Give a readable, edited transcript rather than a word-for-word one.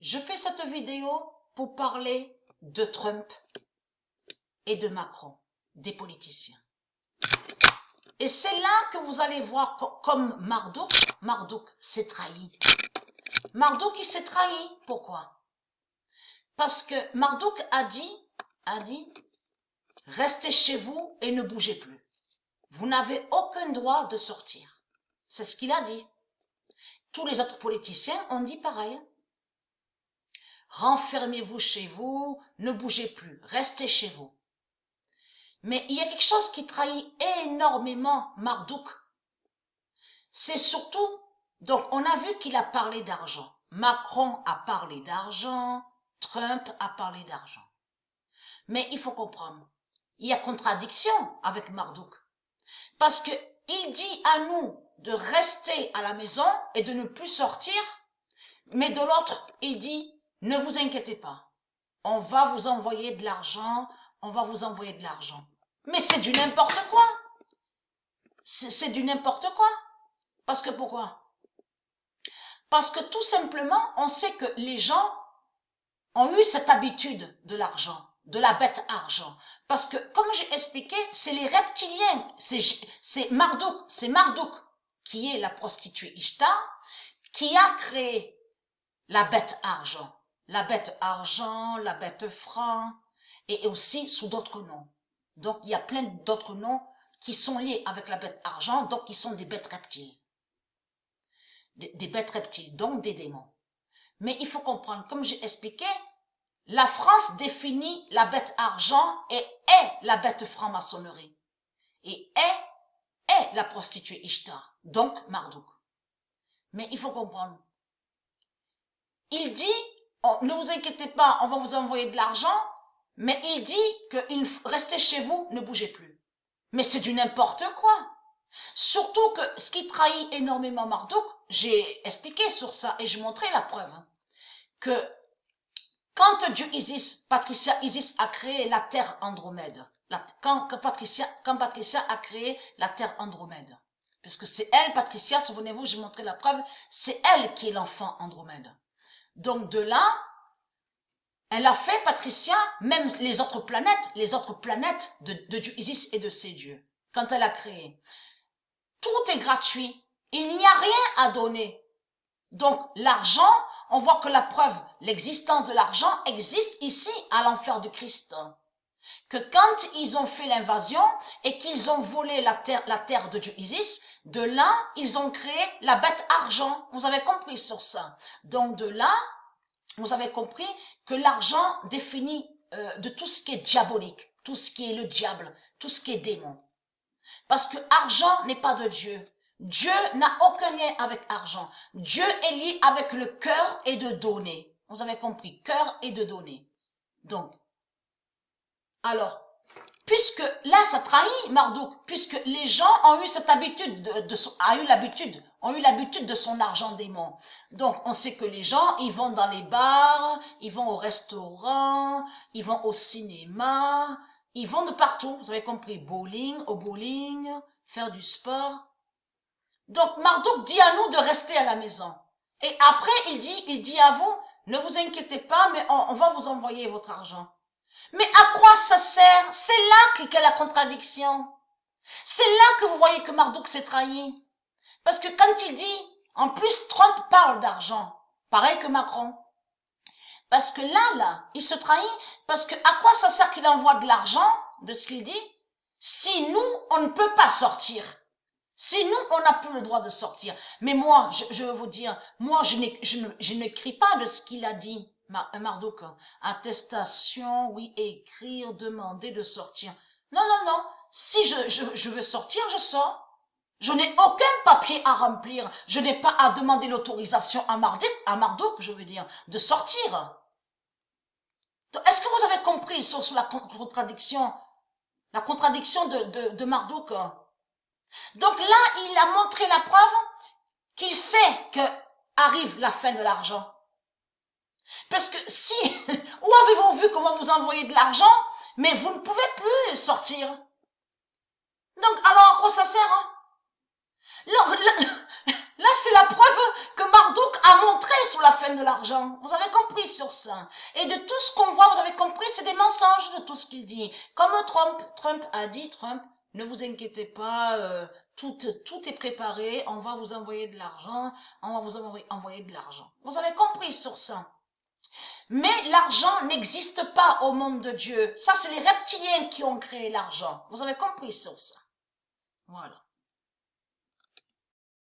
Je fais cette vidéo pour parler de Trump et de Macron, des politiciens. Et c'est là que vous allez voir comme Marduk s'est trahi. Marduk, il s'est trahi. Pourquoi? Parce que Marduk a dit, restez chez vous et ne bougez plus. Vous n'avez aucun droit de sortir. C'est ce qu'il a dit. Tous les autres politiciens ont dit pareil. Renfermez-vous chez vous, ne bougez plus, restez chez vous. Mais il y a quelque chose qui trahit énormément Marduk. C'est surtout, donc on a vu qu'il a parlé d'argent. Macron a parlé d'argent, Trump a parlé d'argent. Mais il faut comprendre, il y a contradiction avec Marduk. Parce que il dit à nous de rester à la maison et de ne plus sortir, mais de l'autre, il dit, ne vous inquiétez pas, on va vous envoyer de l'argent, on va vous envoyer de l'argent. Mais c'est du n'importe quoi. C'est du n'importe quoi. Parce que pourquoi? Parce que tout simplement, on sait que les gens ont eu cette habitude de l'argent, de la bête argent. Parce que, comme j'ai expliqué, c'est les reptiliens, c'est Marduk qui est la prostituée Ishtar, qui a créé la bête argent, la bête franc, et aussi sous d'autres noms. Donc, il y a plein d'autres noms qui sont liés avec la bête argent, donc qui sont des bêtes reptiles. Des bêtes reptiles, donc des démons. Mais il faut comprendre, comme j'ai expliqué, la France définit la bête argent et est la bête franc-maçonnerie. Et est la prostituée Ishtar, donc Marduk. Mais il faut comprendre. Il dit, oh, ne vous inquiétez pas, on va vous envoyer de l'argent, mais il dit que restez chez vous, ne bougez plus. Mais c'est du n'importe quoi. Surtout que ce qui trahit énormément Marduk, j'ai expliqué sur ça et j'ai montré la preuve, que quand Dieu Patricia Isis a créé la terre Andromède, quand Patricia a créé la terre Andromède, puisque c'est elle, Patricia, souvenez-vous, j'ai montré la preuve, c'est elle qui est l'enfant Andromède. Donc de là, elle a fait, Patricia, même les autres planètes de Dieu Isis et de ses dieux, quand elle a créé. Tout est gratuit. Il n'y a rien à donner. Donc, l'argent, on voit que la preuve, l'existence de l'argent existe ici à l'enfer de Christ. Que quand ils ont fait l'invasion et qu'ils ont volé la terre de Dieu Isis, de là, ils ont créé la bête argent. Vous avez compris sur ça. Donc, de là, vous avez compris que l'argent définit de tout ce qui est diabolique, tout ce qui est le diable, tout ce qui est démon. Parce que argent n'est pas de Dieu. Dieu n'a aucun lien avec argent. Dieu est lié avec le cœur et de donner. Vous avez compris, cœur et de donner. Donc, alors, puisque là, ça trahit Marduk, puisque les gens ont eu cette habitude ont eu l'habitude de son argent démon. Donc, on sait que les gens, ils vont dans les bars, ils vont au restaurant, ils vont au cinéma, ils vont de partout, vous avez compris, au bowling, faire du sport. Donc, Marduk dit à nous de rester à la maison. Et après, il dit à vous, ne vous inquiétez pas, mais on va vous envoyer votre argent. Mais à quoi ça sert? C'est là qu'est la contradiction. C'est là que vous voyez que Marduk s'est trahi. Parce que quand il dit, en plus, Trump parle d'argent, pareil que Macron. Parce que là, il se trahit, parce que à quoi ça sert qu'il envoie de l'argent, de ce qu'il dit, si nous, on ne peut pas sortir. Si nous, on n'a plus le droit de sortir. Mais moi, je veux vous dire, moi, je n'écris pas de ce qu'il a dit, Marduk. Attestation, oui, écrire, demander de sortir. Non, non, non. Si je veux sortir, je sors. Je n'ai aucun papier à remplir. Je n'ai pas à demander l'autorisation à Marduk, je veux dire, de sortir. Est-ce que vous avez compris sur la contradiction de Marduk? Donc là, il a montré la preuve qu'il sait que arrive la fin de l'argent. Parce que si, où avez-vous vu comment vous envoyez de l'argent, mais vous ne pouvez plus sortir. Donc alors à quoi ça sert, hein? Là, c'est la preuve que Marduk a montré sur la fin de l'argent. Vous avez compris sur ça. Et de tout ce qu'on voit, vous avez compris, c'est des mensonges de tout ce qu'il dit. Comme Trump a dit, ne vous inquiétez pas, tout est préparé, on va vous envoyer de l'argent, on va vous envoyer de l'argent. Vous avez compris sur ça. Mais l'argent n'existe pas au monde de Dieu. Ça, c'est les reptiliens qui ont créé l'argent. Vous avez compris sur ça. Voilà.